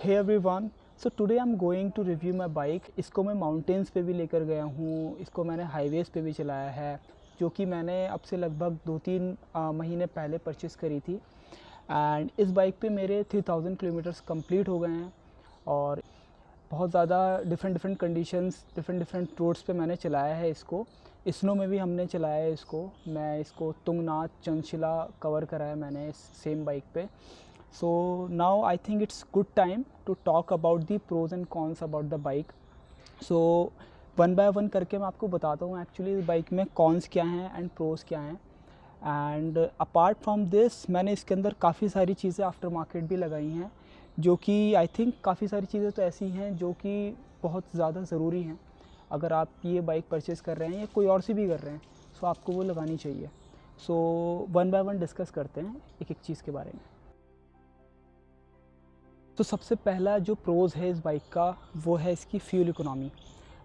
Hey everyone, so today I am going to review my bike. इसको मैं mountains पे भी लेकर गया हूँ, इसको मैंने हाईवेज़ पे भी चलाया है, जो कि मैंने अब से लगभग 2-3 महीने पहले परचेज़ करी थी। एंड इस बाइक पे मेरे 3000 किलोमीटर्स कंप्लीट हो गए हैं और बहुत ज़्यादा डिफरेंट कंडीशंस, डिफरेंट रोड्स पे मैंने चलाया है इसको। स्नो में भी हमने चलाया है इसको। मैं इसको तुंगनाथ, चंचला कवर करा है मैंने इस सेम बाइक पे। So now I think it's good time to talk about the pros and cons about the bike. So one by one करके मैं आपको बताता हूँ एक्चुअली इस बाइक में कॉन्स क्या हैं एंड प्रोज क्या हैं। एंड अपार्ट फ्रॉम दिस मैंने इसके अंदर काफ़ी सारी चीज़ें आफ्टर मार्केट भी लगाई हैं, जो कि आई थिंक काफ़ी सारी चीज़ें तो ऐसी हैं जो कि बहुत ज़्यादा ज़रूरी हैं। अगर आप ये बाइक परचेज़ कर रहे हैं या कोई और सी भी कर रहे हैं, सो आपको वो लगानी चाहिए। So one by one discuss करते हैं एक एक चीज़ के बारे में। तो सबसे पहला जो प्रोज़ है इस बाइक का वो है इसकी फ्यूल इकोनॉमी।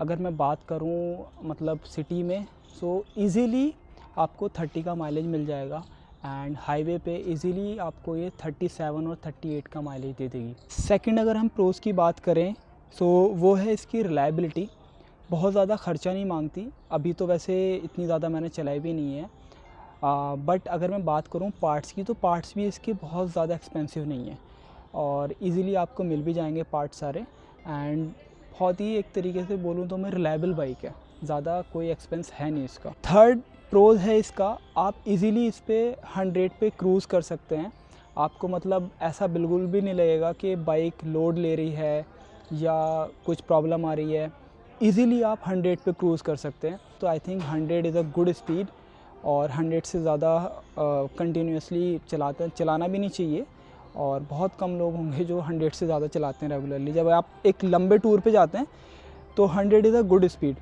अगर मैं बात करूं मतलब सिटी में, सो इजीली आपको 30 का माइलेज मिल जाएगा एंड हाईवे पे इजीली आपको ये 37 और 38 का माइलेज दे देगी। सेकंड, अगर हम प्रोज़ की बात करें सो वो है इसकी रिलायबिलिटी। बहुत ज़्यादा ख़र्चा नहीं मांगती। अभी तो वैसे इतनी ज़्यादा मैंने चलाई भी नहीं है, बट अगर मैं बात करूं पार्ट्स की, तो पार्ट्स भी इसके बहुत ज़्यादा एक्सपेंसिव नहीं है और इजीली आपको मिल भी जाएंगे पार्ट सारे। एंड बहुत ही एक तरीके से बोलूँ तो मैं रिलायबल बाइक है, ज़्यादा कोई एक्सपेंस है नहीं इसका। थर्ड प्रोज है इसका, आप इजीली इस पर 100 पे क्रूज़ कर सकते हैं। आपको मतलब ऐसा बिल्कुल भी नहीं लगेगा कि बाइक लोड ले रही है या कुछ प्रॉब्लम आ रही है। इजीली आप 100 पे क्रूज़ कर सकते हैं। तो I think 100 is a good speed और 100 से ज़्यादा कंटिन्यूसली चलाना भी नहीं चाहिए। और बहुत कम लोग होंगे जो 100 से ज़्यादा चलाते हैं रेगुलरली। जब आप एक लंबे टूर पे जाते हैं तो 100 इज़ अ गुड स्पीड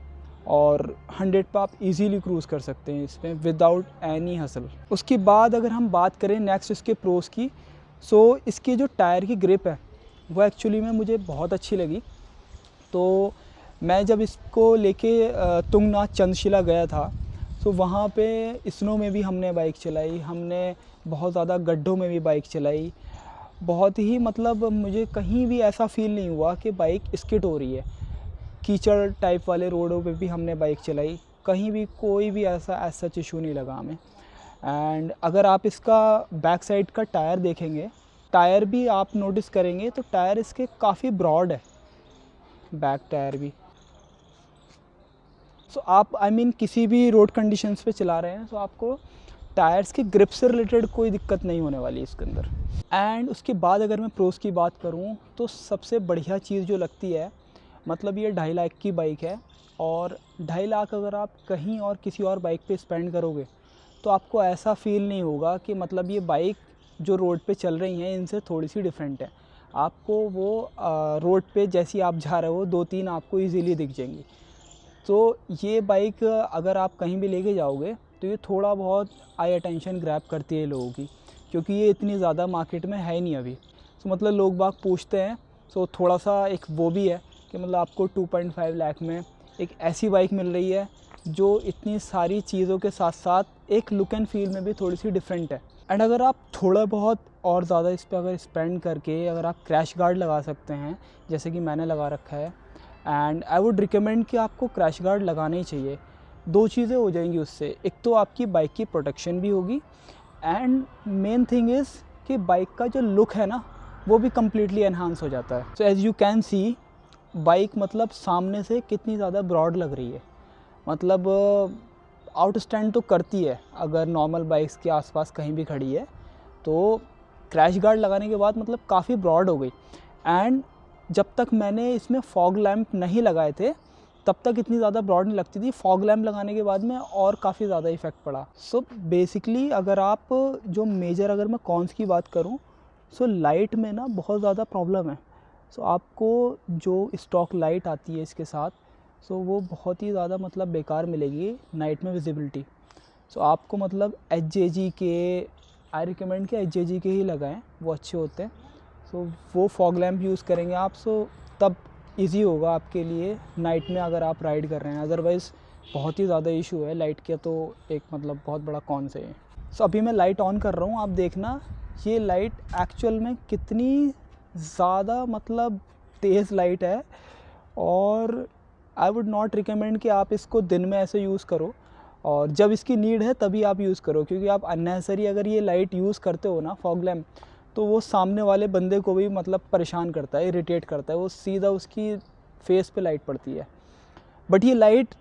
और 100 पे आप इजीली क्रूज़ कर सकते हैं इसमें विदाउट एनी हसल। उसके बाद अगर हम बात करें नेक्स्ट इसके प्रोस की, सो इसके जो टायर की ग्रिप है वो एक्चुअली में मुझे बहुत अच्छी लगी। तो मैं जब इसको लेके तुंगनाथ चंचला गया था, तो वहाँ पे स्नो में भी हमने बाइक चलाई, हमने बहुत ज़्यादा गड्ढों में भी बाइक चलाई। बहुत ही मतलब मुझे कहीं भी ऐसा फ़ील नहीं हुआ कि बाइक स्किड हो रही है। कीचड़ टाइप वाले रोडों पे भी हमने बाइक चलाई, कहीं भी कोई भी ऐसा सच इशू नहीं लगा हमें। एंड अगर आप इसका बैक साइड का टायर देखेंगे, टायर भी आप नोटिस करेंगे तो टायर इसके काफ़ी ब्रॉड है, बैक टायर भी। सो आप किसी भी रोड कंडीशंस पे चला रहे हैं तो आपको टायर्स की ग्रिप से रिलेटेड कोई दिक्कत नहीं होने वाली इसके अंदर। एंड उसके बाद अगर मैं प्रोस की बात करूं तो सबसे बढ़िया चीज़ जो लगती है, मतलब ये 2.5 लाख की बाइक है और 2.5 लाख अगर आप कहीं और किसी और बाइक पे स्पेंड करोगे तो आपको ऐसा फ़ील नहीं होगा कि मतलब ये बाइक जो रोड पे चल रही हैं इनसे थोड़ी सी डिफरेंट है। आपको वो रोड पे जैसी आप जा रहे हो 2-3 आपको ईज़िली दिख जाएंगी। तो ये बाइक अगर आप कहीं भी लेके जाओगे तो ये थोड़ा बहुत आई अटेंशन ग्रैब करती है लोगों की, क्योंकि ये इतनी ज़्यादा मार्केट में है ही नहीं अभी। तो मतलब लोग बाग पूछते हैं, सो थोड़ा सा एक वो भी है कि मतलब आपको 2.5 लाख में एक ऐसी बाइक मिल रही है जो इतनी सारी चीज़ों के साथ साथ एक लुक एंड फील में भी थोड़ी सी डिफरेंट है। एंड अगर आप थोड़ा बहुत और ज़्यादा इस पर अगर स्पेंड करके अगर आप क्रैश गार्ड लगा सकते हैं, जैसे कि मैंने लगा रखा है, एंड आई वुड रिकमेंड कि आपको क्रैश गार्ड लगाना ही चाहिए। दो चीज़ें हो जाएंगी उससे, एक तो आपकी बाइक की प्रोटेक्शन भी होगी एंड मेन थिंग इज़ कि बाइक का जो लुक है ना वो भी कम्प्लीटली एनहांस हो जाता है। So as you can C bike मतलब सामने से कितनी ज़्यादा ब्रॉड लग रही है, मतलब आउट स्टैंड तो करती है अगर नॉर्मल बाइक्स के आसपास कहीं भी खड़ी है। तो क्रैश गार्ड लगाने के बाद मतलब काफ़ी ब्रॉड हो गई। एंड जब तक मैंने इसमें फॉग लैंप नहीं लगाए थे तब तक इतनी ज़्यादा ब्रॉड नहीं लगती थी। फॉग लैंप लगाने के बाद में और काफ़ी ज़्यादा इफेक्ट पड़ा। सो बेसिकली अगर आप जो मेजर अगर मैं कॉन्स की बात करूं, सो लाइट में ना बहुत ज़्यादा प्रॉब्लम है। सो आपको जो स्टॉक लाइट आती है इसके साथ, सो वो बहुत ही ज़्यादा मतलब बेकार मिलेगी नाइट में विजिबिलिटी। सो आपको मतलब HJG के, आई रिकमेंड कि HJG के ही लगाएं, वो अच्छे होते हैं। सो वो फॉग लैम्प यूज़ करेंगे आप, सो तब इजी होगा आपके लिए नाइट में अगर आप राइड कर रहे हैं। अदरवाइज़ बहुत ही ज़्यादा इशू है लाइट का, तो एक मतलब बहुत बड़ा कौन से है। सो अभी मैं लाइट ऑन कर रहा हूँ, आप देखना ये लाइट एक्चुअल में कितनी ज़्यादा मतलब तेज़ लाइट है, और आई वुड नॉट रिकमेंड कि आप इसको दिन में ऐसे यूज़ करो, और जब इसकी नीड है तभी आप यूज़ करो, क्योंकि आप अननेसेसरी अगर ये लाइट यूज़ करते हो ना फॉग लैम्प, तो वो सामने वाले बंदे को भी मतलब परेशान करता है, इरिटेट करता है, वो सीधा उसकी फेस पे लाइट पड़ती है। बट ये लाइट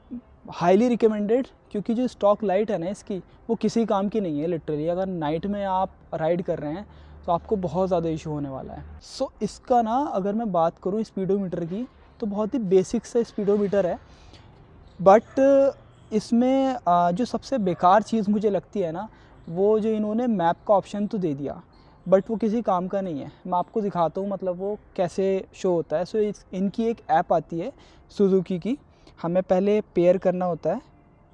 हाईली रिकमेंडेड, क्योंकि जो स्टॉक लाइट है ना इसकी, वो किसी काम की नहीं है लिटरली। अगर नाइट में आप राइड कर रहे हैं तो आपको बहुत ज़्यादा इशू होने वाला है। सो इसका ना अगर मैं बात करूँ स्पीडोमीटर की, तो बहुत ही बेसिक सा स्पीडोमीटर है, बट इसमें जो सबसे बेकार चीज़ मुझे लगती है ना, वो जो इन्होंने मैप का ऑप्शन तो दे दिया, बट वो किसी काम का नहीं है। मैं आपको दिखाता हूँ मतलब वो कैसे शो होता है। सो इनकी एक ऐप आती है सुजुकी की, हमें पहले पेयर करना होता है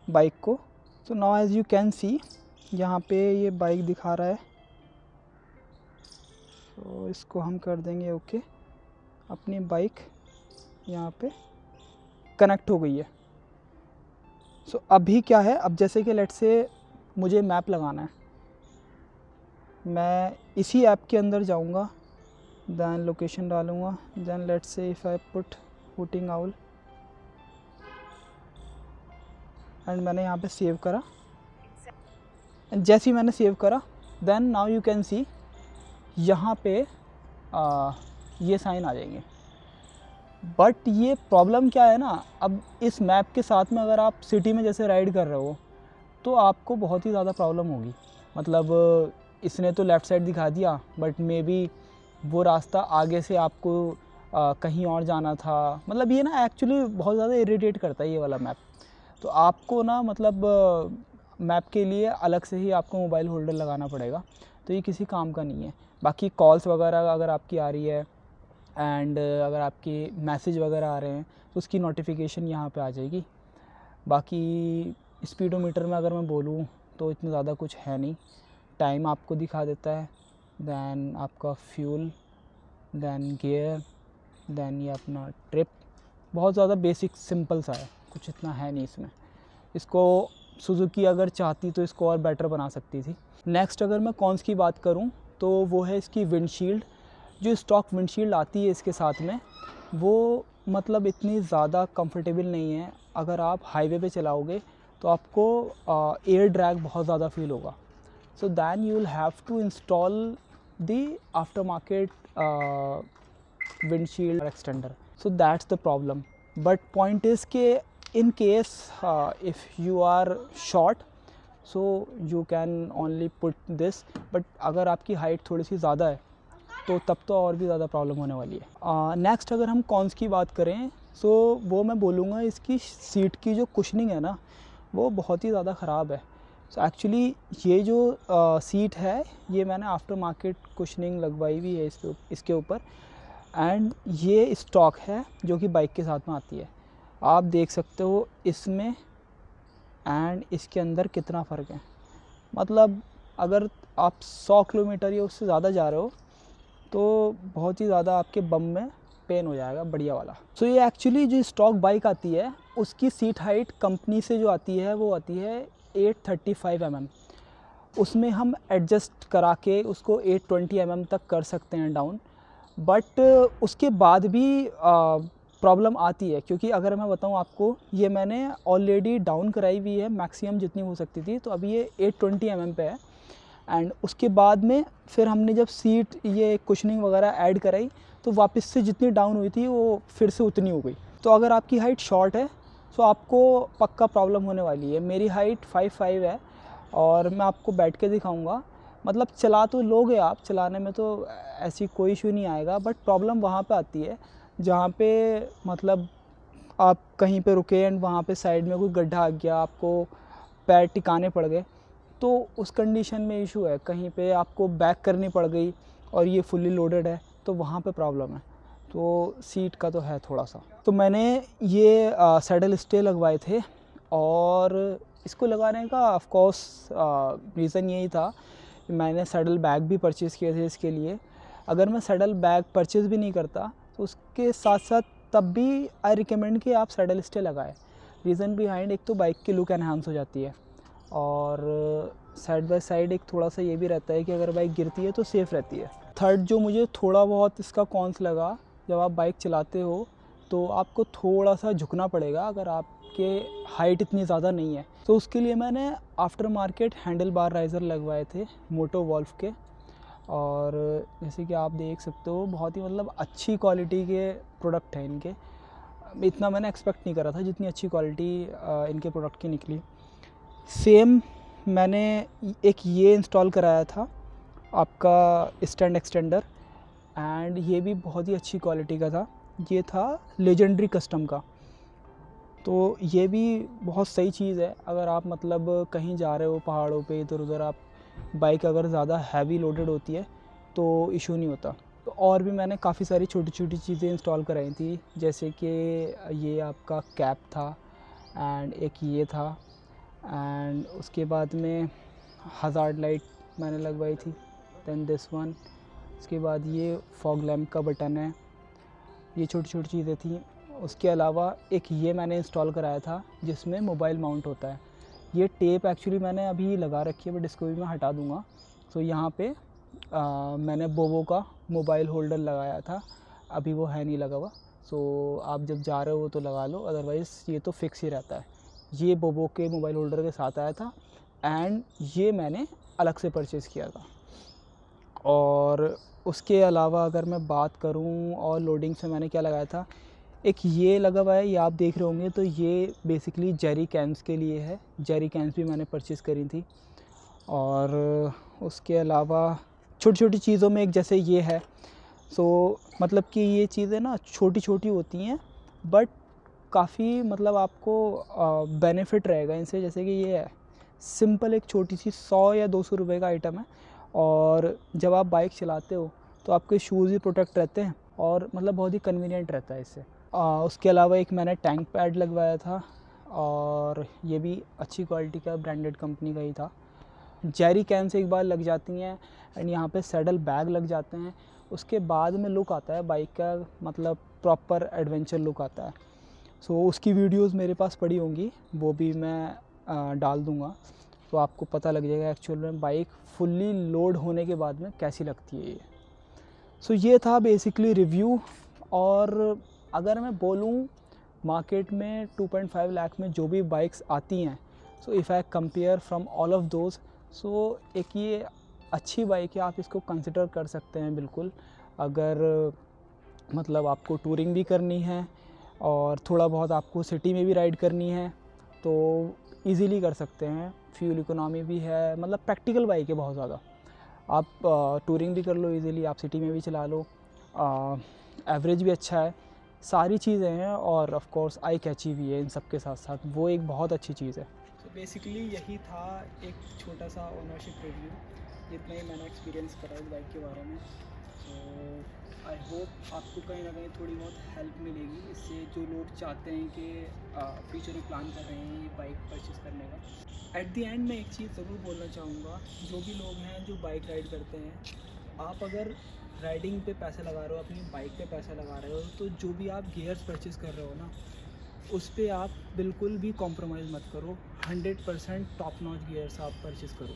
बाइक को। So now as you can see, यहाँ पे ये बाइक दिखा रहा है, तो इसको हम कर देंगे ओके। अपनी बाइक यहाँ पे कनेक्ट हो गई है। सो अभी क्या है, अब जैसे कि लेट्स से मुझे मैप लगाना है, मैं इसी ऐप के अंदर जाऊँगा, दैन लोकेशन डालूँगा, then let's say if I put footing owl, and मैंने यहाँ पे सेव करा, एंड जैसे ही मैंने सेव करा, then now you can see यहाँ पे ये साइन आ जाएंगे। बट ये प्रॉब्लम क्या है ना, अब इस मैप के साथ में अगर आप सिटी में जैसे राइड कर रहे हो तो आपको बहुत ही ज़्यादा प्रॉब्लम होगी। मतलब इसने तो लेफ़्ट साइड दिखा दिया, बट मे बी वो रास्ता आगे से आपको कहीं और जाना था। मतलब ये ना एक्चुअली बहुत ज़्यादा इरिटेट करता है ये वाला मैप। तो आपको ना मतलब मैप के लिए अलग से ही आपको मोबाइल होल्डर लगाना पड़ेगा, तो ये किसी काम का नहीं है। बाकी कॉल्स वगैरह अगर आपकी आ रही है, एंड अगर आपके मैसेज वगैरह आ रहे हैं, तो उसकी नोटिफिकेशन यहाँ पे आ जाएगी। बाकी स्पीडोमीटर में अगर मैं बोलूँ तो इतना ज़्यादा कुछ है नहीं। टाइम आपको दिखा देता है, दैन आपका फ्यूल, दैन गियर, दैन ये अपना ट्रिप। बहुत ज़्यादा बेसिक सिंपल सा है, कुछ इतना है नहीं इसमें। इसको सुजुकी अगर चाहती तो इसको और बेटर बना सकती थी। नेक्स्ट अगर मैं कॉन्स की बात करूं तो वो है इसकी विंडशील्ड। जो स्टॉक विंडशील्ड आती है इसके साथ में, वो मतलब इतनी ज़्यादा कंफर्टेबल नहीं है। अगर आप हाईवे पे चलाओगे तो आपको एयर ड्रैग बहुत ज़्यादा फील होगा। So then you will have to install the after market windshield extender. So that's the problem. But point is कि in case if you are short, so you can only put this. But अगर आपकी height थोड़ी सी ज़्यादा है तो तब तो और भी ज़्यादा प्रॉब्लम होने वाली है। नेक्स्ट अगर हम कॉन्स की बात करें, सो वो मैं बोलूँगा इसकी सीट की जो कुशनिंग है ना, वो बहुत ही ज़्यादा ख़राब है। सो एक्चुअली ये जो सीट है, ये मैंने आफ्टर मार्केट कुशनिंग लगवाई हुई है इसके ऊपर, एंड ये स्टॉक है जो कि बाइक के साथ में आती है। आप देख सकते हो इसमें एंड इसके अंदर कितना फ़र्क है। मतलब अगर आप 100 किलोमीटर या उससे ज़्यादा जा रहे हो तो बहुत ही ज़्यादा आपके बम में पेन हो जाएगा बढ़िया वाला। सो ये एक्चुअली जो स्टॉक बाइक आती है उसकी सीट हाइट कंपनी से जो आती है वो आती है 835 mm। उसमें हम एडजस्ट करा के उसको 820 mm तक कर सकते हैं डाउन। बट उसके बाद भी प्रॉब्लम आती है, क्योंकि अगर मैं बताऊं आपको, ये मैंने ऑलरेडी डाउन कराई हुई है मैक्सिमम जितनी हो सकती थी, तो अभी ये 820 mm पे है। एंड उसके बाद में फिर हमने जब सीट ये कुशनिंग वगैरह ऐड कराई तो वापस से जितनी डाउन हुई थी वो फिर से उतनी हो गई। तो अगर आपकी हाइट शॉर्ट है तो आपको पक्का प्रॉब्लम होने वाली है। मेरी हाइट 5'5" है और मैं आपको बैठ के दिखाऊंगा। मतलब चला तो लोगे आप, चलाने में तो ऐसी कोई इशू नहीं आएगा, बट प्रॉब्लम वहाँ पे आती है जहाँ पे मतलब आप कहीं पे रुके एंड वहाँ पे साइड में कोई गड्ढा आ गया, आपको पैर टिकाने पड़ गए, तो उस कंडीशन में इशू है। कहीं पे आपको बैक करनी पड़ गई और ये फुल्ली लोडेड है तो वहाँ पे प्रॉब्लम है। तो सीट का तो है थोड़ा सा। तो मैंने ये सैडल स्टे लगवाए थे, और इसको लगाने का ऑफ कोर्स रीज़न यही था कि मैंने सैडल बैग भी परचेज़ किए थे इसके लिए। अगर मैं सैडल बैग परचेज़ भी नहीं करता तो उसके साथ साथ तब भी आई रिकमेंड कि आप सैडल स्टे लगाएं। रीज़न बिहाइंड, एक तो बाइक की लुक एनहांस हो जाती है, और साइड बाय साइड एक थोड़ा सा ये भी रहता है कि अगर बाइक गिरती है तो सेफ़ रहती है। थर्ड जो मुझे थोड़ा बहुत इसका कॉन्स लगा, जब आप बाइक चलाते हो तो आपको थोड़ा सा झुकना पड़ेगा अगर आपके हाइट इतनी ज़्यादा नहीं है। तो उसके लिए मैंने after market handle bar riser लगवाए थे मोटो वॉल्फ के, और जैसे कि आप देख सकते हो बहुत ही मतलब अच्छी क्वालिटी के प्रोडक्ट हैं इनके। इतना मैंने एक्सपेक्ट नहीं करा था जितनी अच्छी क्वालिटी इनके प्रोडक्ट की निकली। सेम मैंने एक ये इंस्टॉल कराया था आपका स्टैंड एक्सटेंडर, एंड ये भी बहुत ही अच्छी क्वालिटी का था। ये था लेजेंडरी कस्टम का। तो ये भी बहुत सही चीज़ है अगर आप मतलब कहीं जा रहे हो पहाड़ों पे इधर उधर, आप बाइक अगर ज़्यादा हैवी लोडेड होती है तो इशू नहीं होता। तो और भी मैंने काफ़ी सारी छोटी छोटी चीज़ें इंस्टॉल कराई थी, जैसे कि ये आपका कैप था एंड एक ये था, एंड उसके बाद में हज़ार्ड लाइट मैंने लगवाई थी, देन दिस वन। उसके बाद ये फॉग लैम्प का बटन है। ये छोटी छोटी चीज़ें थी। उसके अलावा एक ये मैंने इंस्टॉल कराया था जिसमें मोबाइल माउंट होता है। ये टेप एक्चुअली मैंने अभी लगा रखी है बट इसको भी मैं हटा दूँगा। तो यहाँ पे मैंने बोवो का मोबाइल होल्डर लगाया था, अभी वो है नहीं लगा हुआ। सो आप जब जा रहे हो तो लगा लो, अदरवाइज़ ये तो फिक्स ही रहता है। ये बोवो के मोबाइल होल्डर के साथ आया था एंड ये मैंने अलग से परचेज़ किया था। और उसके अलावा अगर मैं बात करूं और लोडिंग से मैंने क्या लगाया था, एक ये लगा हुआ है, ये आप देख रहे होंगे। तो ये बेसिकली जेरी कैन्स के लिए है। जेरी कैन्स भी मैंने परचेज़ करी थी। और उसके अलावा छोटी छोटी चीज़ों में एक जैसे ये है। सो मतलब कि ये चीज़ें ना छोटी छोटी होती हैं बट काफ़ी मतलब आपको बेनिफिट रहेगा इनसे। जैसे कि ये है सिंपल एक छोटी सी 100 या 200 रुपये का आइटम है, और जब आप बाइक चलाते हो तो आपके शूज़ भी प्रोटेक्ट रहते हैं और मतलब बहुत ही कन्वीनियंट रहता है इससे। उसके अलावा एक मैंने टैंक पैड लगवाया था, और ये भी अच्छी क्वालिटी का ब्रांडेड कंपनी का ही था। जेरी कैन से एक बार लग जाती हैं एंड यहाँ पे सैडल बैग लग जाते हैं। उसके बाद में लुक आता है बाइक का, मतलब प्रॉपर एडवेंचर लुक आता है। सो उसकी वीडियोस मेरे पास पड़ी होंगी, वो भी मैं डाल दूँगा, तो आपको पता लग जाएगा एक्चुअल में बाइक फुल्ली लोड होने के बाद में कैसी लगती है ये। सो ये था बेसिकली रिव्यू। और अगर मैं बोलूँ मार्केट में 2.5 लाख में जो भी बाइक्स आती हैं, so if I compare from all of those, so एक ये अच्छी बाइक है, आप इसको कंसिडर कर सकते हैं बिल्कुल। अगर मतलब आपको टूरिंग भी करनी है और थोड़ा बहुत आपको सिटी में भी राइड करनी है तो इजीली कर सकते हैं। फ्यूल इकोनॉमी भी है, मतलब प्रैक्टिकल बाइक है बहुत ज़्यादा। आप टूरिंग भी कर लो इजीली, आप सिटी में भी चला लो, एवरेज भी अच्छा है, सारी चीज़ें हैं, और ऑफ कोर्स आई कैची भी है इन सब के साथ साथ, वो एक बहुत अच्छी चीज़ है। तो बेसिकली यही था एक छोटा सा ओनरशिप रिव्यू, जितना ही मैंने एक्सपीरियंस करा इस बाइक के बारे में। तो आई होप आपको कहीं ना कहीं थोड़ी बहुत हेल्प मिलेगी इससे, जो लोग चाहते हैं कि फ्यूचर में प्लान कर रहे हैं ये बाइक परचेज़ करने का। एट द एंड मैं एक चीज़ ज़रूर बोलना चाहूँगा, जो भी लोग हैं जो बाइक राइड करते हैं, आप अगर राइडिंग पे पैसे लगा रहे हो, अपनी बाइक पे पैसा लगा रहे हो, तो जो भी आप गियर्स परचेज़ कर रहे हो ना, उस पर आप बिल्कुल भी कॉम्प्रोमाइज़ मत करो। 100% टॉप नॉच गियर्स आप परचेज़ करो।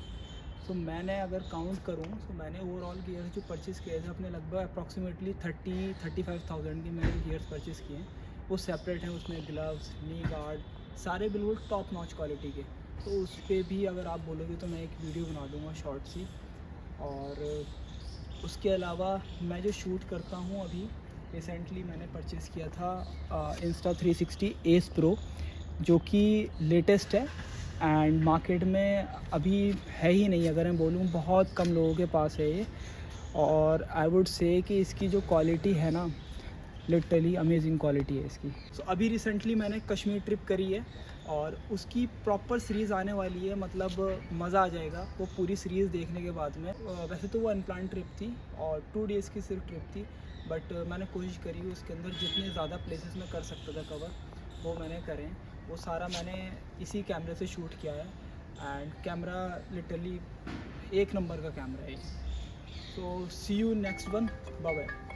तो मैंने अगर काउंट करूँ तो मैंने ओवरऑल गियर्स जो परचेज़ किए थे अपने लगभग अप्रॉक्सीमेटली 35,000 के मैंने गियर्स परचेज़ किए हैं। वो सेपरेट हैं, उसमें ग्लव्स, नी गार्ड, सारे बिल्कुल टॉप नॉच क्वालिटी के। तो उस पर भी अगर आप बोलोगे तो मैं एक वीडियो बना दूँगा शॉर्ट सी। और उसके अलावा मैं जो शूट करता हूँ अभी रिसेंटली मैंने परचेज़ किया था Insta360 एस प्रो, जो कि लेटेस्ट है एंड मार्केट में अभी है ही नहीं। अगर मैं बोलूँ बहुत कम लोगों के पास है ये, और आई वुड से कि इसकी जो क्वालिटी है ना, लिटरली अमेजिंग क्वालिटी है इसकी। सो अभी रिसेंटली मैंने कश्मीर ट्रिप करी है और उसकी प्रॉपर सीरीज़ आने वाली है, मतलब मज़ा आ जाएगा वो पूरी सीरीज़ देखने के बाद में। वैसे तो वो अनप्लान ट्रिप थी और 2 डेज़ की सिर्फ ट्रिप थी, बट मैंने कोशिश करी उसके अंदर जितने ज़्यादा प्लेसेस में कर सकता था कवर, वो मैंने करें। वो सारा मैंने इसी कैमरे से शूट किया है एंड कैमरा लिटरली एक नंबर का कैमरा है। So see you next one, bye bye.